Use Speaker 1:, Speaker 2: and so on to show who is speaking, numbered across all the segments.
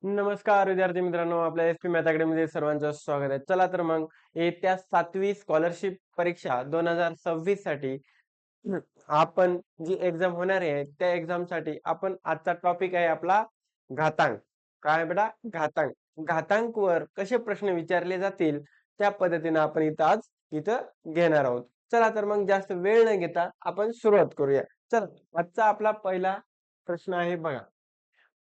Speaker 1: नमस्कार विद्यार्थी मित्रांनो, आपल्या एस-पी मॅथ अकॅडमीमध्ये सर्वांचं स्वागत आहे. चला तर मग येत्या 7वी स्कॉलरशिप परीक्षा 2026 साठी हं, आपण जी एक्झाम होणार आहे त्या एक्झामसाठी आपण आजचा टॉपिक आहे आपला घातांक. काय बेटा? घातांक. घातांकवर कसे प्रश्न विचारले जातील त्या पद्धतीने आपण इथं घेणार आहोत. चला तर मग जास्त वेळ न घेता आपण सुरुवात करूया. चला, आजचा आपला पहिला प्रश्न आहे बघा.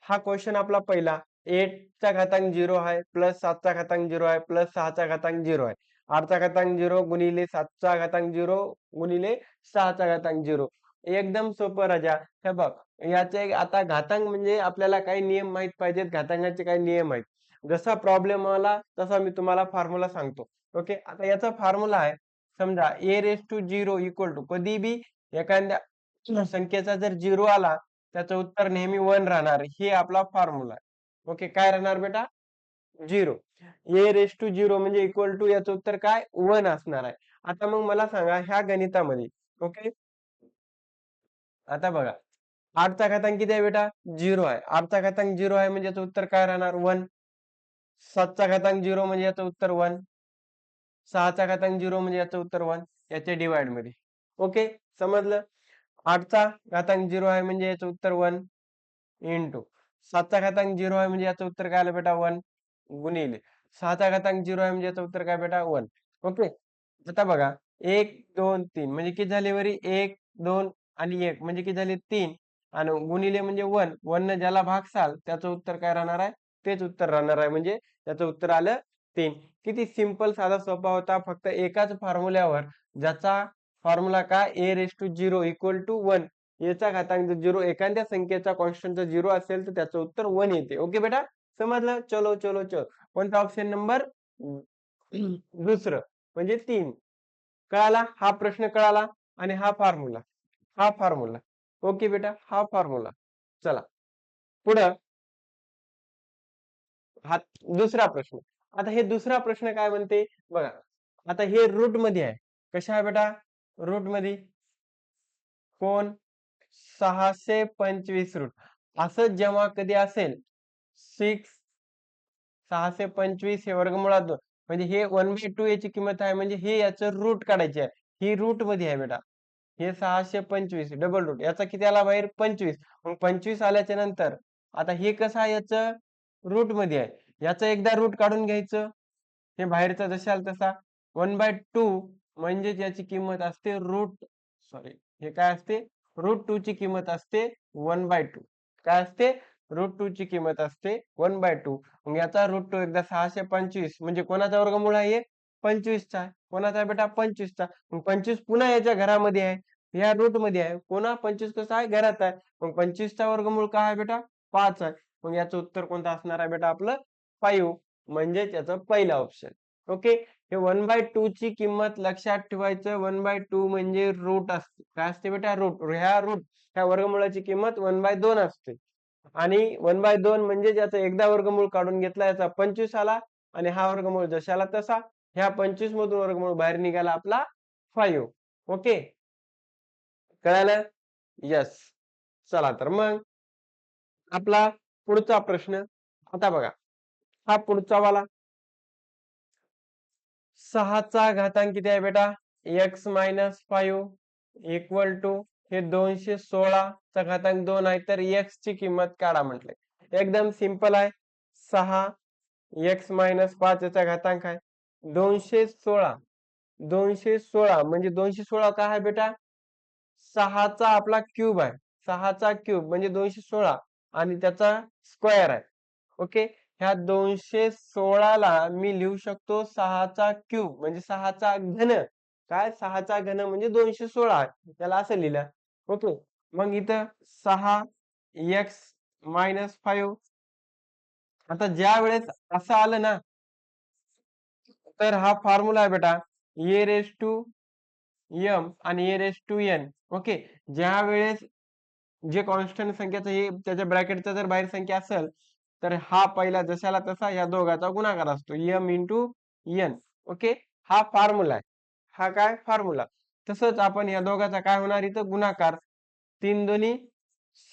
Speaker 1: हा क्वेश्चन आपला पहिला 8 चा घातांक 0 आहे प्लस 7 चा घातांक 0 आहे प्लस 6 चा घातांक 0 आहे. 8 चा घातांक 0 गुणिले 7 चा घातांक 0 गुणिले 6 चा घातांक 0. एकदम सोपं राजा. हे बघ, याचे आता घातांक म्हणजे आपल्याला काही नियम माहित पाहिजेत. घातांकाचे काही नियम आहेत. जसा प्रॉब्लेम आला तसा मी तुम्हाला फॉर्म्युला सांगतो. ओके, आता याचा फॉर्म्युला आहे. समजा a raise to 0 equal to कधी बी एखाद्या संख्येचा जर 0 आला त्याचं उत्तर नेहमी 1 राहणार. हे आपला फॉर्म्युला आहे. ओके, काय राहणार बेटा? 0. ए रेस टू 0 म्हणजे इक्वल टू याचं उत्तर काय? 1 असणार आहे. आता मग मला सांगा ह्या गणितामध्ये ओके, आता बघा 8 चा घातांक किती आहे बेटा? 0 आहे. 8 चा घातांक 0 आहे म्हणजे याचं उत्तर काय राहणार? 1. 7 चा घातांक 0 म्हणजे याचं उत्तर 1. 6 चा घातांक 0 म्हणजे याचं उत्तर 1. याच्या डिवाइड मध्ये. ओके, समजलं? 8 चा घातांक 0 आहे म्हणजे याचं उत्तर 1 इंटू 7 चा घातांक 0 आहे म्हणजे याचं उत्तर काय आलं बेटा? 1 गुणिले 6 चा घातांक 0 आहे म्हणजे याचं उत्तर काय बेटा? 1. ओके, आता बघा 1 2 3 म्हणजे किती झाले बरी? 1 2 आणि 1 म्हणजे किती झाले? 3 आणि गुणिले म्हणजे 1. 1 न ज्याला भागसाल त्याचं उत्तर काय राहणार आहे? तेच उत्तर राहणार आहे म्हणजे त्याचं उत्तर आलं 3. किती सिंपल, साधा सोपा होता. फक्त एकाच फॉर्म्युल्यावर, ज्याचा फॉर्म्युला काय? a raise to 0 equal to 1. याचा घातांक जर 0 एखाद्या संख्येचा कॉन्स्टंट जर 0 असेल तर त्याचं उत्तर 1 येते. ओके बेटा, समजलं? चलो चलो चलो. कोणता ऑप्शन नंबर? दुसरं म्हणजे 3. कळाला? हा प्रश्न कळाला आणि हा फॉर्म्युला. ओके बेटा, हा फॉर्म्युला. चला पुढं, हा दुसरा प्रश्न. आता हे दुसरा प्रश्न काय म्हणते बघा. आता हे रूट मध्ये आहे. कशा आहे बेटा? रूट मध्ये. कोण? 625 रूट. असं जेव्हा कधी असेल 6 625 हे वर्गमुळात 2 म्हणजे हे 1/2 याची किंमत आहे म्हणजे हे याचं रूट काढायची आहे. ही रूट मध्ये आहे बेटा. हे 625 डबल रूट याचा किती आला बाहेर? 25. मग 25 आल्याच्या नंतर आता हे कसं आहे? याचं रूट मध्ये आहे. याचं एकदा रूट काढून घ्यायचं. हे बाहेरचा जशाल तसा 1/2 म्हणजेच याची किंमत असते रूट, सॉरी, हे काय असते? रूट 2 ची किंमत असते 1/2. काय असते? रूट 2 ची किंमत असते 1/2. मग याचा रूट 2 एकदा 625 म्हणजे कोणाचा वर्गमूळ आहे? 25 चा. कोणाचा आहे बेटा? 25 चा. मग 25 पुन्हा याच्या घरामध्ये आहे. या रूट मध्ये आहे. पुन्हा 25 कसा आहे? घरात आहे. मग 25 चा वर्गमूळ काय आहे बेटा? 5 आहे. मग याचं उत्तर कोणतं असणार आहे बेटा? आपलं 5. म्हणजे त्याचं पहिला ऑप्शन. ओके, हे 1/2 ची किंमत लक्षात ठेवायचं. 1/2 म्हणजे रूट असते. काय असते बेटा? रूट. ह्या वर्गमूळाची किंमत 1/2 असते. आणि 1/2 म्हणजे याचा एकदा वर्गमूळ काढून घेतला याचा 25 आला आणि हा वर्गमूळ जशाला तसा. ह्या 25 मधून वर्गमूळ बाहेर निघाला आपला 5. ओके, कळालं? यस. चला तर मग आपला पुढचा प्रश्न. आता बघा, हा पुढचा वाला 6 चा घातांक किती आहे बेटा? x मायनस 5 इक्वल टू हे 216 चा घातांक 2 आहे तर x ची किंमत काढा म्हटले. एकदम सिंपल आहे. 6 x मायनस 5 याचा घातांक आहे 216. 216 म्हणजे 216 काय आहे बेटा? 6 चा आपला क्यूब आहे. 6 चा क्यूब म्हणजे 216 आणि त्याचा स्क्वेअर आहे. ओके, ह्या 216 ला मी लिहू शकतो 6 चा क्यूब म्हणजे 6 चा घन. काय? 6 चा घन म्हणजे 216 आहे. त्याला असं लिहिलं. ओके, मग इथं 6 x मायनस 5. आता ज्या वेळेस असं आलं ना तर हा फॉर्म्युला आहे बेटा. ए रेस टू एम आणि ए रेस टू एन. ओके, ज्या वेळेस जे कॉन्स्टंट संख्याचं हे त्याच्या ब्रॅकेटचा जर बाहेर संख्या असेल तर हा पहिला जशाला तसा या दोघाचा गुणाकार असतो एम इंटू एन. ओके, हा फॉर्म्युला आहे. हा काय? फॉर्म्युला. तसंच आपण या दोघाचा काय होणार इथं? गुणाकार. 3 दोन्ही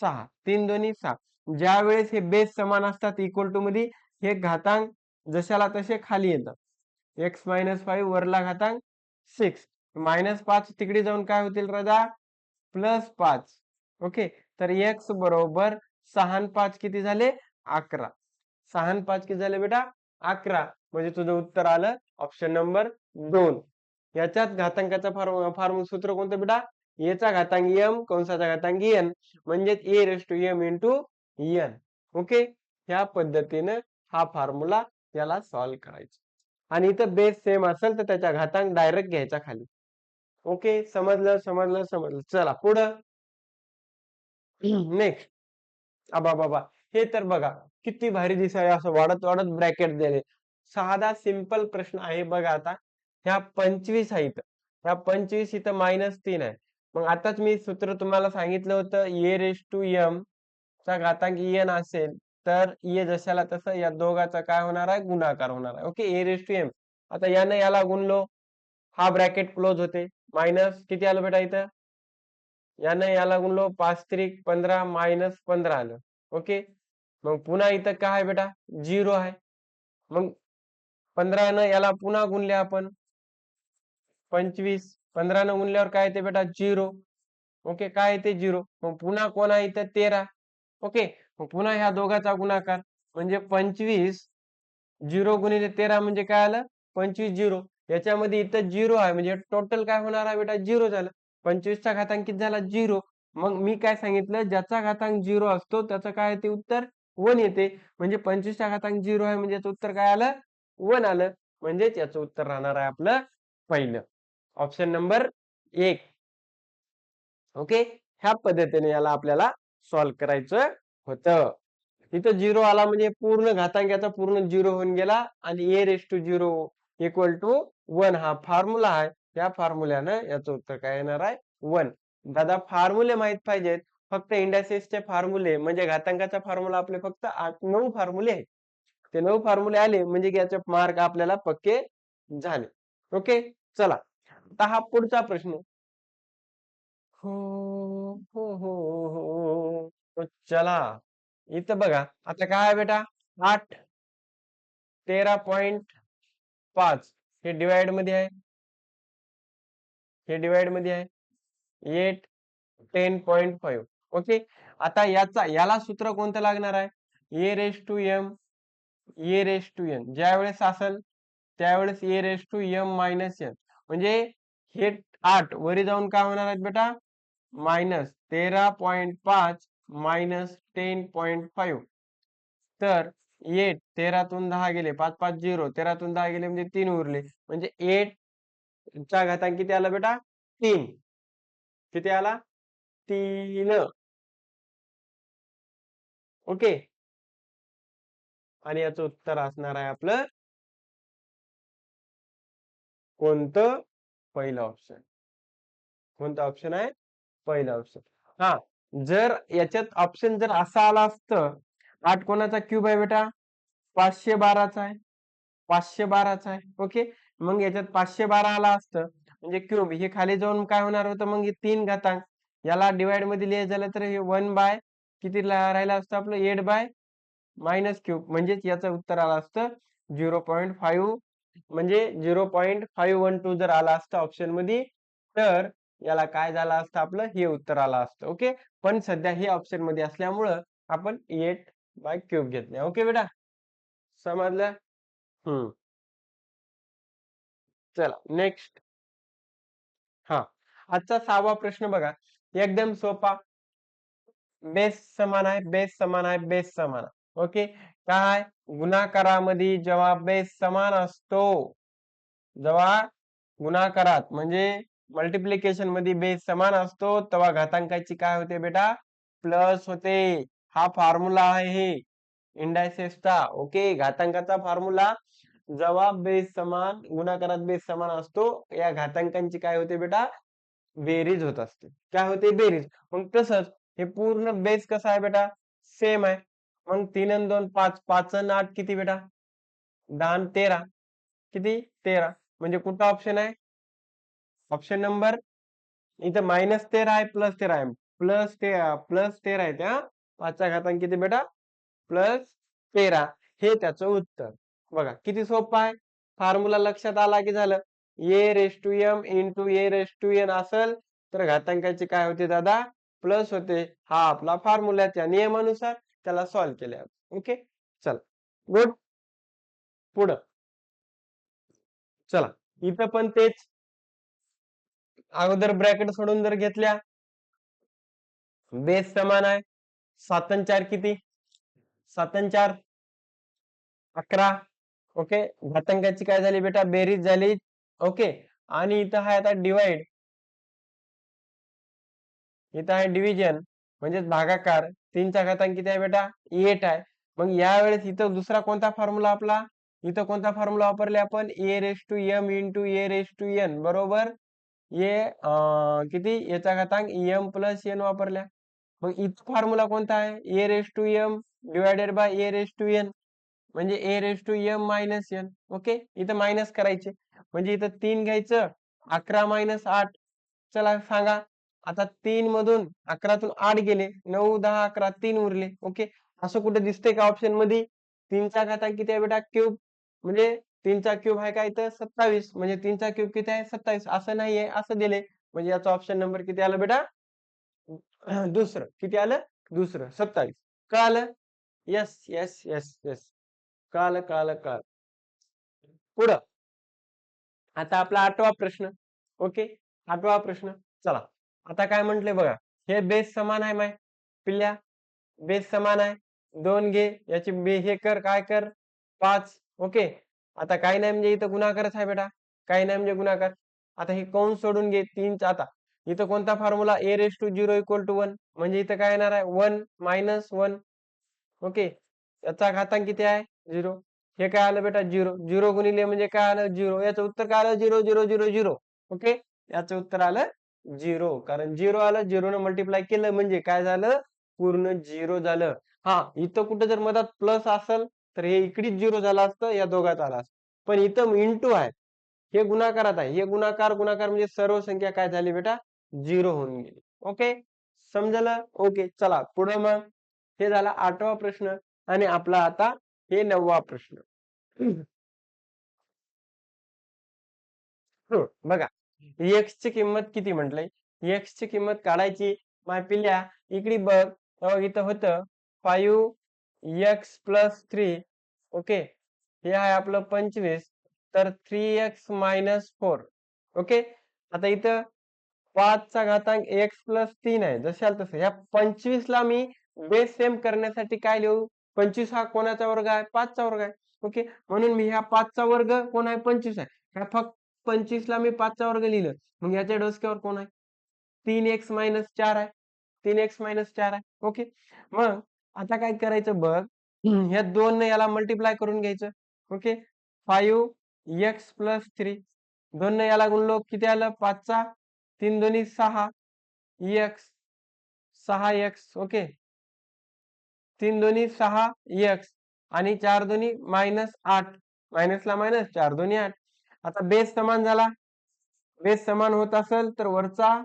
Speaker 1: 6. 3 दोन्ही 6. ज्या वेळेस हे बेस समान असतात इक्वल टू मध्ये हे घातांक जशाला तसे खाली येतात. x-5 वरला घातांक 6 -5 तिकडे जाऊन काय होतील राजा +5. ओके, तर x बरोबर 6 आणि 5 किती झाले 11. 6 आणि 5 किती झाले बेटा 11. म्हणजे तुझं उत्तर आलं ऑप्शन नंबर 2. याच्यात घातांकाचा फॉर्म्युला सूत्र कोणतं बेटा a चा घातांक m कंसाचा घातांक n म्हणजे a raise to m into n. Okay, ह्या पद्धतीने हा फॉर्म्युला याला सॉल्व्ह करायचा. आणि इथं बेस सेम असेल तर त्याचा घातांक डायरेक्ट घ्यायचा खाली. ओके, समजलं समजलं समजलं. चला पुढं नेक्स्ट. आबा बाबा, हे तर बघा किती भारी दिसाय असं वाढत वाढत ब्रॅकेट दिले. साधा सिंपल प्रश्न आहे बघा. आता ह्या 25 आहे इथं, ह्या 25 इथं -3 आहे. मग आताच मी सूत्र तुम्हाला सांगितलं होतं ए रेस टू एम चा घातांक n असेल तर ए जशाला तसं या दोघाचा काय होणार आहे गुणाकार होणार आहे. Okay, a raise to m. आता याने याला गुणलो, हा ब्रॅकेट क्लोज होते. मायनस किती आलं बेटा इथं, याने याला गुणलो 5 त्रिक 15 -15 आलं. ओके, मग पुन्हा इथं काय आहे बेटा 0 आहे. मग 15 न याला पुन्हा गुणले आपण 25, 15 न गुणल्यावर काय येते बेटा 0. ओके, काय येते 0. मग पुन्हा कोण आहे इथं 13. ओके, मग पुन्हा ह्या दोघाचा गुणाकार म्हणजे 25 0 गुणिले 13 म्हणजे काय आलं 25 0. याच्यामध्ये इथं 0 आहे म्हणजे टोटल काय होणार आहे बेटा 0 झालं. 25 चा घातांक किती झाला 0. मग मी काय सांगितलं ज्याचा घातांक 0 असतो त्याचं काय येते उत्तर 1 येते. म्हणजे 25 चा घातांक 0 आहे म्हणजे याचं उत्तर काय आलं 1 आलं. म्हणजेच याचं उत्तर राहणार आहे आपलं पहिलं ऑप्शन नंबर 1. ओके, ह्या पद्धतीने याला आपल्याला सॉल्व्ह करायचं होतं. इथं 0 आला म्हणजे पूर्ण घातांकाचा पूर्ण 0 होऊन गेला आणि a raise to 0 equal to 1 हा फॉर्म्युला आहे. या फॉर्म्युल्यानं याचं उत्तर काय येणार आहे 1. दादा फॉर्म्युले माहित पाहिजेत. फक्त इंडायसेसचे फॉर्म्युले म्हणजे घातांकाचा फॉर्म्युला आपले फक्त 8-9 फॉर्म्युले आहेत. ते 9 फॉर्म्युले आले म्हणजे याचे मार्क आपल्याला पक्के झाले. ओके, चला आता हा पुढचा प्रश्न. हो हो हो हो हो. चला इथं बघा आता काय आहे बेटा 8 13.5 हे डिवाइड मध्ये आहे, हे डिवाइड मध्ये आहे 8 10.5. ओके, आता याला सूत्र कोणतं लागणार आहे a raise to M, a raise to N ज्या वेळेस असेल त्यावेळेस a raise to M minus N. म्हणजे हे 8 वरी जाऊन काय होणार आहेत बेटा -13.5 -10.5. तर 8 13तून 10 गेले 5 5 0 13तून 10 गेले म्हणजे 3 उरले म्हणजे 8 चा घातांक किती आला बेटा 3. किती आला 3. ओके, आणि याचं उत्तर असणार आहे आपलं कोणतं पहिलं ऑप्शन. कोणतं ऑप्शन आहे पहिलं ऑप्शन. हा, जर याच्यात ऑप्शन जर असा आला असतं 8 कोणाचा क्यूब आहे बेटा 512चा आहे, 512चा आहे. ओके, मग याच्यात 512 आला असतं म्हणजे क्यूब हे खाली जाऊन काय होणार होतं मग हे 3 घातांक याला डिवाइड मध्ये लिहायचं झालं तर हे 1 बाय किती राहिलं असतं आपलं 8 बाय मायनस क्यूब म्हणजेच याचं उत्तर आलं असतं 0.5. म्हणजे 0.512 जर आला असतं ऑप्शन मध्ये तर याला काय झालं असतं आपलं हे उत्तर आलं असतं. ओके, पण सध्या हे ऑप्शन मध्ये असल्यामुळं आपण 8 बाय क्यूब घेतले. ओके बेटा, समजलं. हम्म, चला नेक्स्ट. हा, आजचा 6वा प्रश्न बघा एकदम सोपा. बेस समान आहे, बेस समान आहे, बेस समान आहे. ओके, काय गुणाकारामध्ये जेव्हा बेस समान असतो, जेव्हा गुणाकारात म्हणजे मल्टिप्लिकेशन मध्ये बेस समान असतो तेव्हा घातांकाची काय होते बेटा प्लस होते. हा फॉर्म्युला आहे इंडायसेसचा. ओके, घातांकाचा फॉर्म्युला जेव्हा बेस समान गुणाकारात बेस समान असतो या घातांकांची काय होते बेटा बेरीज होत असते. काय होते बेरीज. मग तसंच हे पूर्ण बेस कसा आहे बेटा सेम आहे. मग 3 आणि 2 5 5 आणि 8 किती बेटा 10 आणि 13 किती 13. म्हणजे कुठला ऑप्शन आहे ऑप्शन नंबर इथं -13 आहे +13 आहे प्लस 13 आहे त्या 5चा घातांक किती बेटा +13 हे त्याचं उत्तर. बघा किती सोपं आहे. फॉर्म्युला लक्षात आला की झालं. a raise to m into a raise to n असेल तर घातांकाची काय होते दादा प्लस होते. हा आपला फॉर्म्युलाच्या नियमानुसार त्याला सॉल्व्ह केल्या. ओके चला गुड पुढं चला इथं पण तेच अगोदर ब्रॅकेट सोडून जर घेतल्या बेस समान आहे 7 आणि 4 किती 7 आणि 4 11 ओके घातांकाची काय झाली बेटा बेरीज झाली ओके आणि इथं आहे आता डिवाइड इथं आहे डिव्हिजन म्हणजेच भागाकार 3चा घातांक किती आहे बेटा 8 आहे. मग यावेळेस इथं दुसरा कोणता फॉर्म्युला आपला इथं कोणता फॉर्म्युला वापरले आपण a raise to m into a raise to n बरोबर किती याचा घातांक m प्लस n वापरल्या. मग इथं फॉर्म्युला कोणता आहे a raise to m divided by a raise to n म्हणजे a raise to m minus n okay इथं मायनस करायचे म्हणजे इथं 3 घ्यायचं 11 मायनस 8 चला सांगा आता 3 मधून 11तून 8 गेले 9 10 11 3 उरले ओके असं कुठे दिसतंय का ऑप्शन मध्ये 3चा घातांक किती आहे बेटा क्यूब म्हणजे 3चा क्यूब आहे काय तर 27 म्हणजे 3चा क्यूब किती आहे 27 असं नाहीये असं दिले म्हणजे याचा ऑप्शन नंबर किती आला बेटा दुसरं किती आलं दुसरं 27 कळालं यस यस यस यस कळालं कळालं कळालं पुढं आता आपला 8वा प्रश्न ओके 8वा प्रश्न चला आता काय म्हंटले बघा हे बेस समान आहे माय पिल्ल्या बेस समान आहे 2 घे याची हे कर काय कर 5 ओके आता काही नाही म्हणजे इथं गुणाकारच आहे बेटा काही नाही म्हणजे गुणाकार आता हे कौंस सोडून घे 3 आता इथं कोणता formula a raise to 0 equal to 1 म्हणजे इथं काय येणार आहे 1 मायनस 1 ओके याचा घातांक किती आहे 0 हे काय आलं बेटा 0 0 गुणिले म्हणजे काय आलं 0 याचं उत्तर काय आलं 0 0 0 0 ओके याचं उत्तर आलं 0 कारण 0 आलं 0 ने मल्टिप्लाय केलं म्हणजे काय झालं पूर्ण 0 झालं. हा इथं कुठं जर मधात प्लस असेल तर हे इकडेच 0 झालं असतं या दोघात आला असतं पण इथं इंटू आहे हे गुणाकारात आहे हे गुणाकार गुणाकार म्हणजे सर्व संख्या काय झाली बेटा 0 होऊन गेली ओके समजलं ओके चला पुढे मग हे झाला 8वा प्रश्न आणि आपला आता हे 9वा प्रश्न बघा x ची किंमत किती म्हटलंय x ची किंमत काढायची माय पिल्ल्या इकडे बघ इथं होतं 5x + 3 ओके हे आहे आपलं 25 तर 3x - 4 ओके आता इथं 5चा घातांक x + 3 आहे जशाला तसं ह्या 25 ला मी बेस सेम करण्यासाठी काय लिहू 25 हा कोणाचा वर्ग आहे 5चा वर्ग आहे ओके म्हणून मी ह्या 5चा वर्ग कोण आहे 25 आहे ह्या फक्त 25 ला मी 5चा वर्ग लिहिलं मग याच्या डोसक्यावर कोण आहे 3x - 4 आहे 3x - 4 आहे ओके मग आता काय करायचं बघ ह्या 2 ने याला मल्टिप्लाय करून घ्यायचं ओके 5x + 3 2 ने याला गुणलो किती आलं 5चा 3 दोन्ही 6 x 6x ओके 3 दोन्ही 6x आणि 4 दोन्ही -8 मायनसला मायनस 4 दोन्ही 8 आता बेस समान झाला बेस समान होत असेल तर वरचा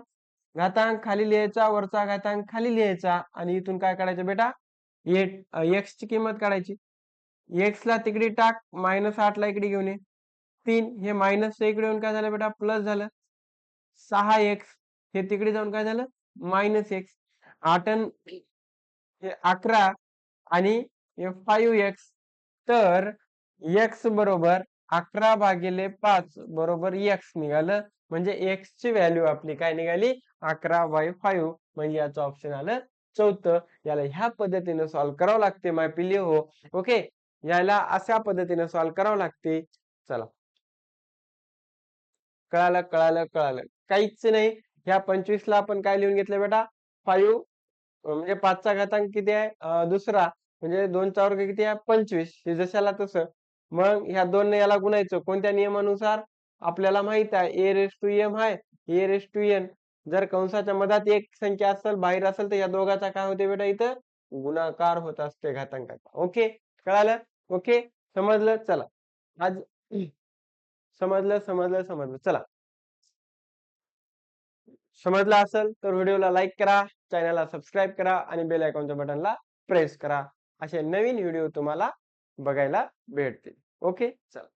Speaker 1: घातांक खाली लिहायचा वरचा घातांक खाली लिहायचा आणि इथून काय काढायचं बेटा x ची किंमत काढायची x ला तिकडे टाक -8 ला इकडे घेऊन ये 3 हे मायनस इकडे येऊन काय झालं बेटा प्लस झालं 6x हे तिकडे जाऊन काय झालं -x 8 हे 11 आणि हे 5x तर x बरोबर 11/5 बरोबर x निघालं म्हणजे x ची व्हॅल्यू आपली काय निघाली 11/5 म्हणजे याचं ऑप्शन आलं चौथं याला ह्या पद्धतीने सॉल्व्ह करावं लागते माय पिल्ले हो ओके याला अशा पद्धतीने सॉल्व्ह करावं लागते चला कळालं कळालं कळालं काहीच नाही ह्या 25 ला आपण काय लिहून घेतलं बेटा 5 म्हणजे 5चा घातांक किती आहे दुसरा म्हणजे 2चा वर्ग किती आहे 25 हे जशाला तसं मग ह्या 2 ने याला गुणायचं कोणत्या नियमानुसार आपल्याला माहित आहे a रेस टू m आहे a रेस टू n जर कंसाच्या मधात एक संख्या असेल बाहेर असेल तर या दोघाचा काय होते बेटा इथं गुणाकार होत असते घातांकाचा ओके कळालं ओके समजलं चला आज समजलं समजलं समजलं चला समजलं असेल तर व्हिडिओला लाईक करा चॅनलला सबस्क्राईब करा आणि बेल आयकॉनच्या बटनला प्रेस करा. असे नवीन व्हिडिओ तुम्हाला बघायला भेटतील. ओके. चला.